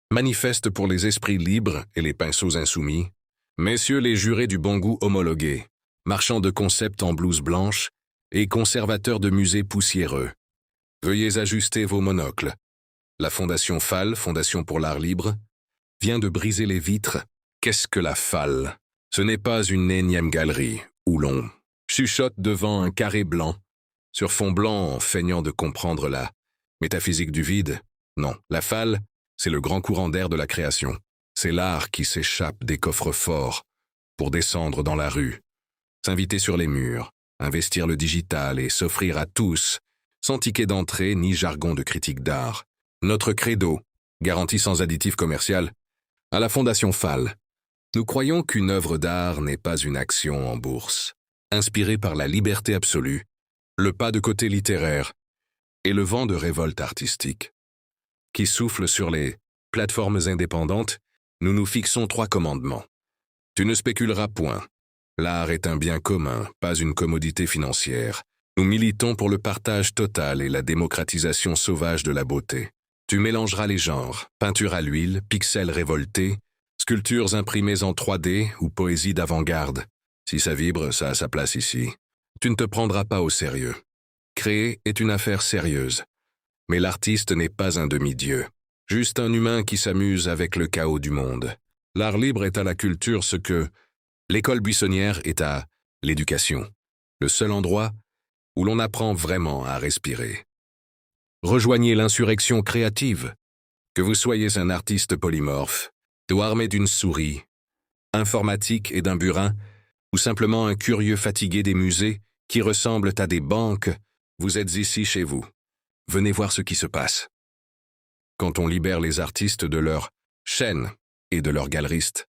Manifeste pour les esprits libres et les pinceaux insoumis, messieurs les jurés du bon goût homologués, marchands de concepts en blouse blanche et conservateurs de musées poussiéreux, veuillez ajuster vos monocles. La Fondation FAL, Fondation pour l'Art Libre, vient de briser les vitres. Qu'est-ce que la FAL? Ce n'est pas une énième galerie où l'on chuchote devant un carré blanc, sur fond blanc en feignant de comprendre la métaphysique du vide. Non, la FAL, c'est le grand courant d'air de la création. C'est l'art qui s'échappe des coffres forts pour descendre dans la rue, s'inviter sur les murs, investir le digital et s'offrir à tous, sans ticket d'entrée ni jargon de critique d'art. Notre credo, garantie sans additif commercial, à la Fondation FAL. Nous croyons qu'une œuvre d'art n'est pas une action en bourse, inspirée par la liberté absolue, le pas de côté littéraire et le vent de révolte artistique. Qui souffle sur les plateformes indépendantes, nous nous fixons 3 commandements. Tu ne spéculeras point. L'art est un bien commun, pas une commodité financière. Nous militons pour le partage total et la démocratisation sauvage de la beauté. Tu mélangeras les genres, peinture à l'huile, pixels révoltés, sculptures imprimées en 3D ou poésie d'avant-garde. Si ça vibre, ça a sa place ici. Tu ne te prendras pas au sérieux. Créer est une affaire sérieuse. Mais l'artiste n'est pas un demi-dieu, juste un humain qui s'amuse avec le chaos du monde. L'art libre est à la culture ce que l'école buissonnière est à l'éducation, le seul endroit où l'on apprend vraiment à respirer. Rejoignez l'insurrection créative, que vous soyez un artiste polymorphe, ou armé d'une souris, informatique et d'un burin, ou simplement un curieux fatigué des musées qui ressemblent à des banques, vous êtes ici chez vous. Venez voir ce qui se passe. Quand on libère les artistes de leurs chaînes et de leurs galeristes,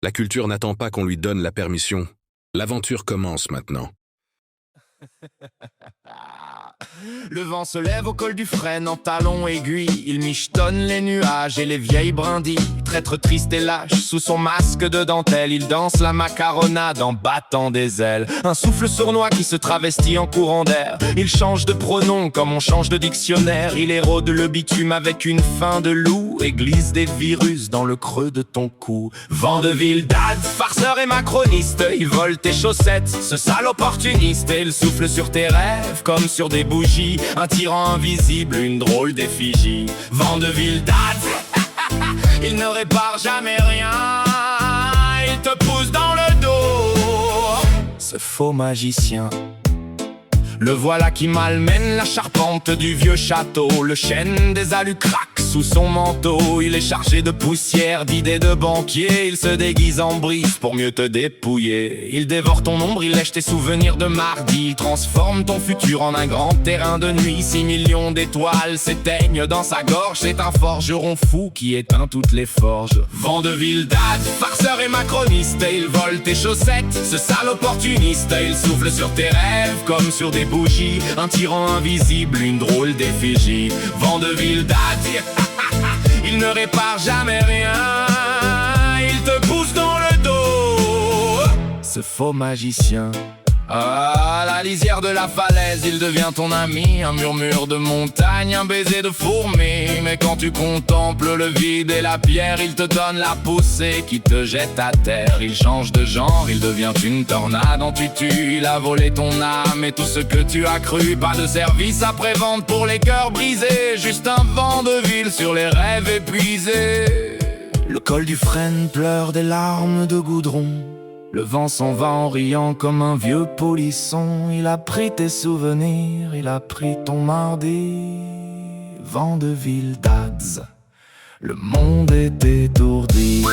la culture n'attend pas qu'on lui donne la permission. L'aventure commence maintenant. Le vent se lève au col du frêne en talons aiguilles. Il michetonne les nuages et les vieilles brindilles. Traître triste et lâche, sous son masque de dentelle, il danse la macaronade en battant des ailes. Un souffle sournois qui se travestit en courant d'air. Il change de pronom comme on change de dictionnaire. Il érode le bitume avec une faim de loup et glisse des virus dans le creux de ton cou. Vandeville, dad, farceur et macroniste, il vole tes chaussettes, ce sale opportuniste. Et il souffle sur tes rêves comme sur des bougies, un tyran invisible, une drôle d'effigie. Vandeville, dad, il ne répare jamais rien, il te pousse dans le dos. Ce faux magicien, le voilà qui malmène la charpente du vieux château. Le chêne des alus craque sous son manteau. Il est chargé de poussière, d'idées de banquier. Il se déguise en brief pour mieux te dépouiller. Il dévore ton ombre, il lèche tes souvenirs de mardi. Il transforme ton futur en un grand terrain de nuit. 6 millions d'étoiles s'éteignent dans sa gorge. C'est un forgeron fou qui éteint toutes les forges. Vandeville, dad, farceur et macroniste, il vole tes chaussettes, ce sale opportuniste. Il souffle sur tes rêves comme sur des bougies, un tyran invisible, une drôle d'effigie. Vandeville, dad, il ne répare jamais rien, il te pousse dans le dos. Ce faux magicien, à la lisière de la falaise, il devient ton ami. Un murmure de montagne, un baiser de fourmi. Mais quand tu contemples le vide et la pierre, il te donne la poussée qui te jette à terre. Il change de genre, il devient une tornade en tutu. Il a volé ton âme et tout ce que tu as cru. Pas de service après-vente pour les cœurs brisés, juste un vent de ville sur les rêves épuisés. Le col du frêne pleure des larmes de goudron. Le vent s'en va en riant comme un vieux polisson. Il a pris tes souvenirs, il a pris ton mardi. Vandeville, dads, le monde est étourdi.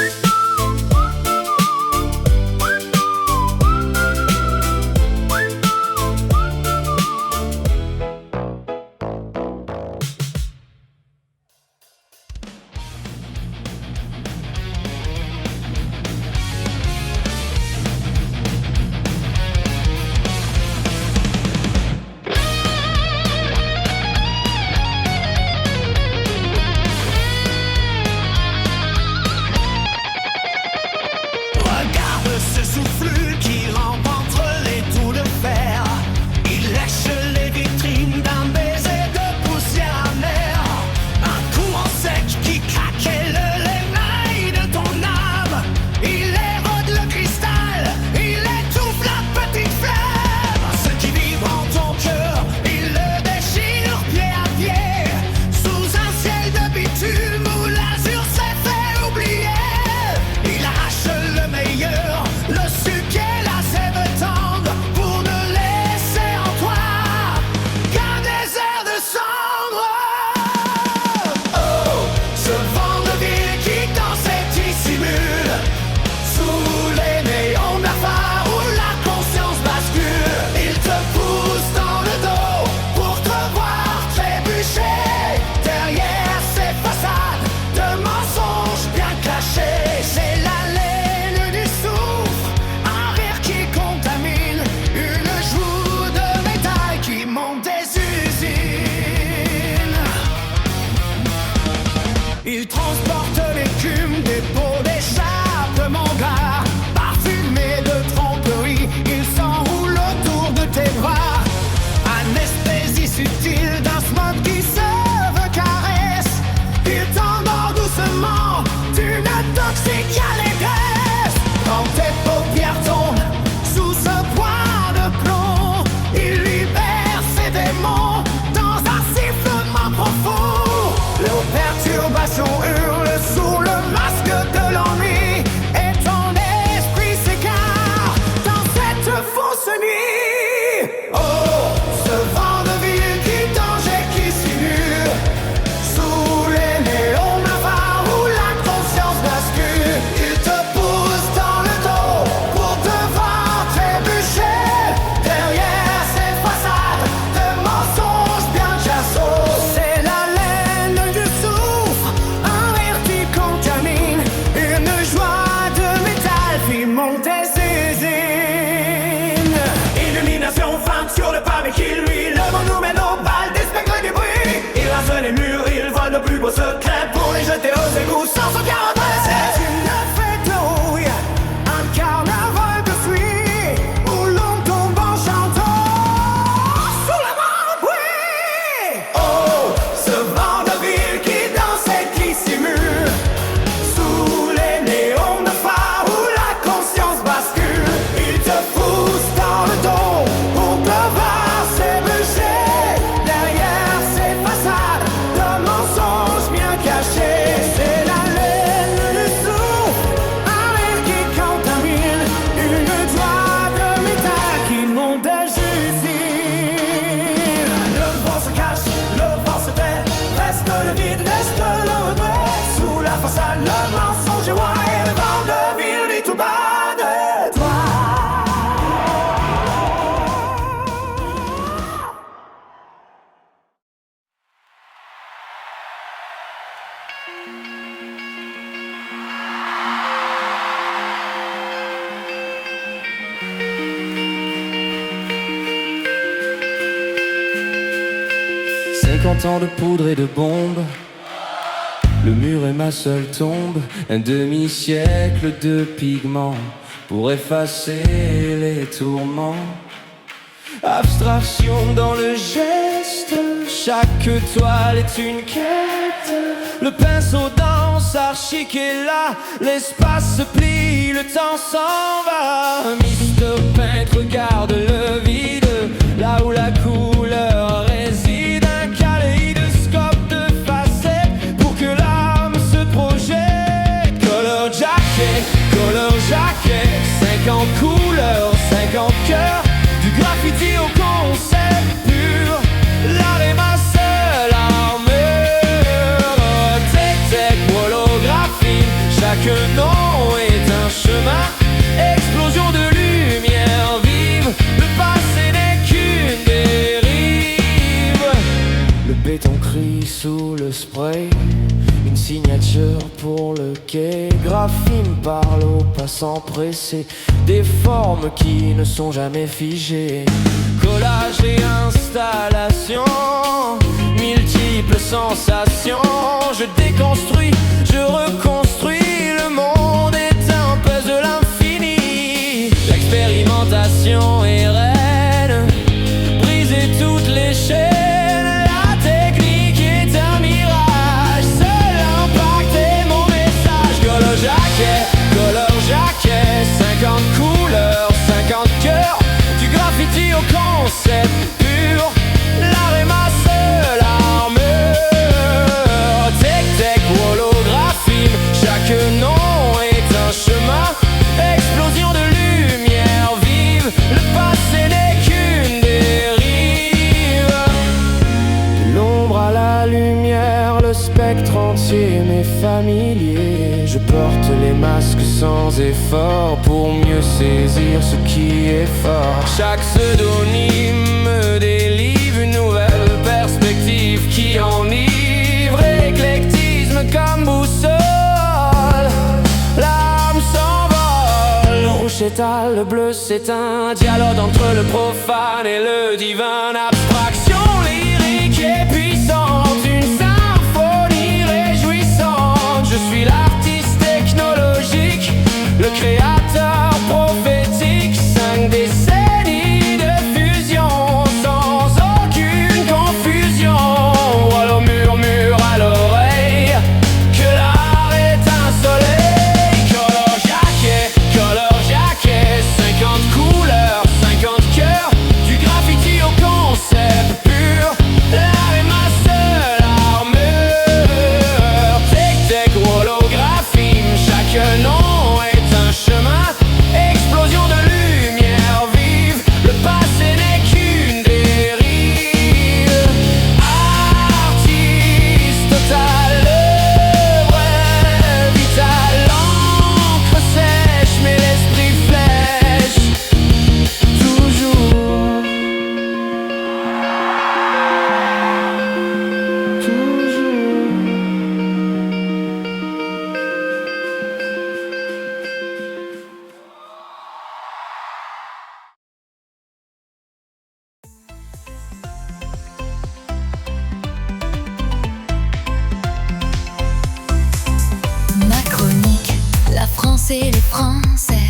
Le mensonge est ouais, et le vent de ville dit tout bas de toi. Ans de poudre et de bombes, le mur est ma seule tombe. Un demi-siècle de pigments pour effacer les tourments. Abstraction dans le geste, chaque toile est une quête. Le pinceau danse, archique est là, l'espace se plie, le temps s'en va. Mister Peintre regarde le vide, là où la couleur réside. Un kaléidoscope de facettes pour que l'âme se projette. Color jacket, 50 couleurs, 50 cœurs. Du graffiti au concept pur, l'art est ma seule armure. Tech, holographie, chaque nom est un chemin. Explosion de lumière vive, le passé n'est qu'une dérive. Le béton crie sous le spray, une signature pour le quai. Graphine parle aux passants pressés, des formes qui ne sont jamais figées. Collage et installation, multiples sensations. Je déconstruis, je reconstruis. Le monde est un puzzle infini. L'expérimentation est reine, briser toutes les chaînes. La technique est un mirage, seul impact est mon message. Color jacket, 50 couleurs, 50 cœurs. Du graffiti au concept pur, l'art est ma seule armure. Tech, holographie, chaque nom est un chemin. Explosion de lumière vive, le passé n'est qu'une dérive. De l'ombre à la lumière, le spectre entier m'est familier. Je porte les masques sans effort pour mieux saisir ce qui est fort. Chaque pseudonyme me délivre une nouvelle perspective qui enivre. Éclectisme comme boussole, l'âme s'envole. Le rouge s'étale, le bleu s'éteint. Dialogue entre le profane et le divin. Abstraction lyrique et puissante, une symphonie réjouissante. Je suis l'artiste technologique, le créateur prophétique. 5 décennies de fusion sans aucune confusion. Alors murmure à l'oreille que l'art est un soleil. Color jacket, 50 couleurs, 50 cœurs. Du graffiti au concept pur, l'art est ma seule armure. Tech, holographie, chaque nom est un chemin. Explosion de lumière vive, le passé n'est qu'une dérive. Artiste total, l'œuvre vitale. L'encre sèche mais l'esprit flèche toujours. Ma chronique, la France et les Français.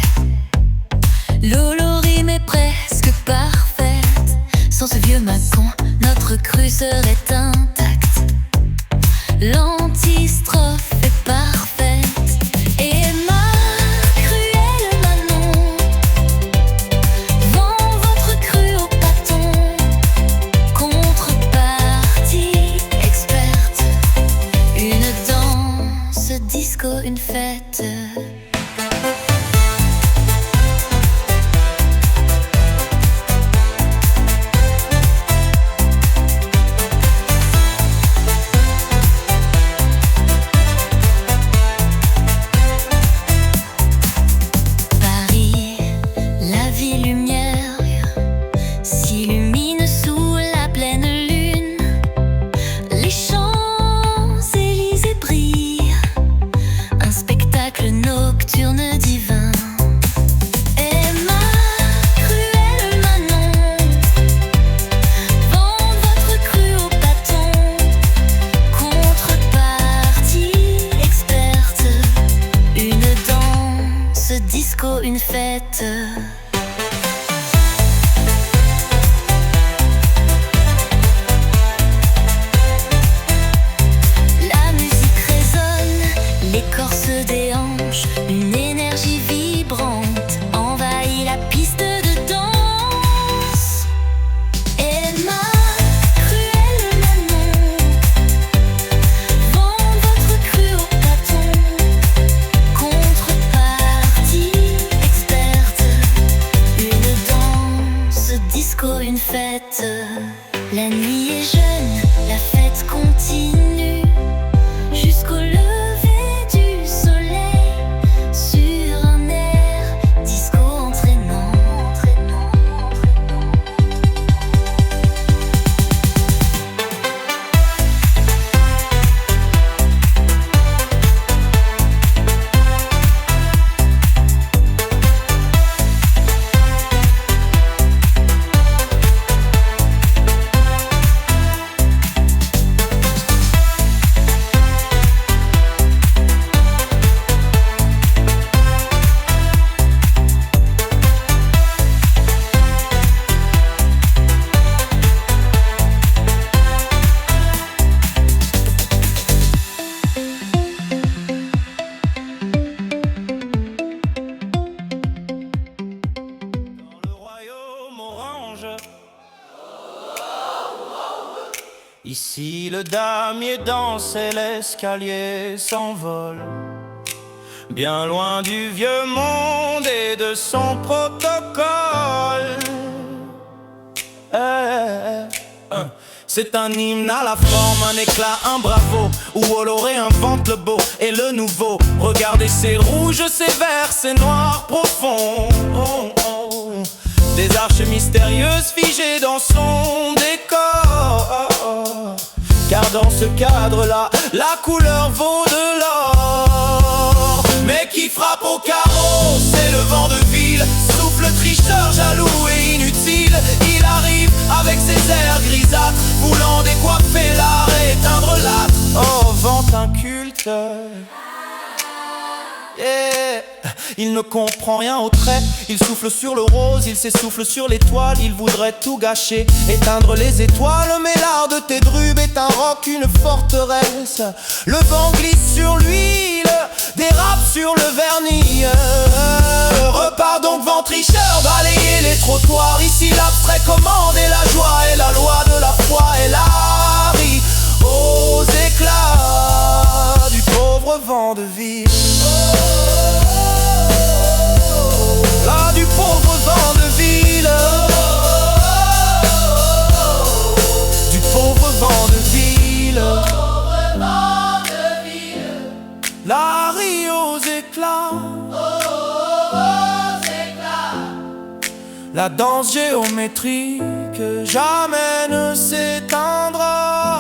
L'olorime est presque parfaite. Sans ce vieux Macon, notre crue serait intacte. L'antistrophe est parfaite. Et ma cruelle Manon vend votre crue au pâton. Contrepartie experte, une danse, disco, une fête. une fête. La musique résonne, l'écorce des hanches, une énergie vibrante envahit la piste de danse. Emma, cruelle maman, vend votre cru au tâton. Contrepartie experte, une danse, disco, une fête. La nuit est jeune, la fête continue jusqu'au lever du soleil sur un air disco entraînant. Le royaume orange. Ici le damier danse et l'escalier s'envole, bien loin du vieux monde et de son protocole. C'est un hymne à la forme, un éclat, un bravo, où Holloré invente le beau et le nouveau. Regardez ces rouges, ces verts, ces noirs profonds. Des arches mystérieuses figées dans son décor. Car dans ce cadre-là, la couleur vaut de l'or. Mais qui frappe au carreau, c'est le vent de ville. Souffle tricheur, jaloux et inutile. Il arrive avec ses airs grisâtres, voulant décoiffer l'art et éteindre l'âtre. Oh, vent inculte. Yeah. Il ne comprend rien au trait, il souffle sur le rose, il s'essouffle sur l'étoile, il voudrait tout gâcher, éteindre les étoiles. Mais l'art de tes drubes est un roc, une forteresse. Le vent glisse sur l'huile, dérape sur le vernis. Repart donc vent tricheur, balayer les trottoirs. Ici l'abstrait commande et la joie et la loi de la foi et la rie aux éclats du pauvre vent de ville. Là du pauvre vent de ville, du pauvre vent de ville, la rie aux éclats, la danse géométrique jamais ne s'éteindra.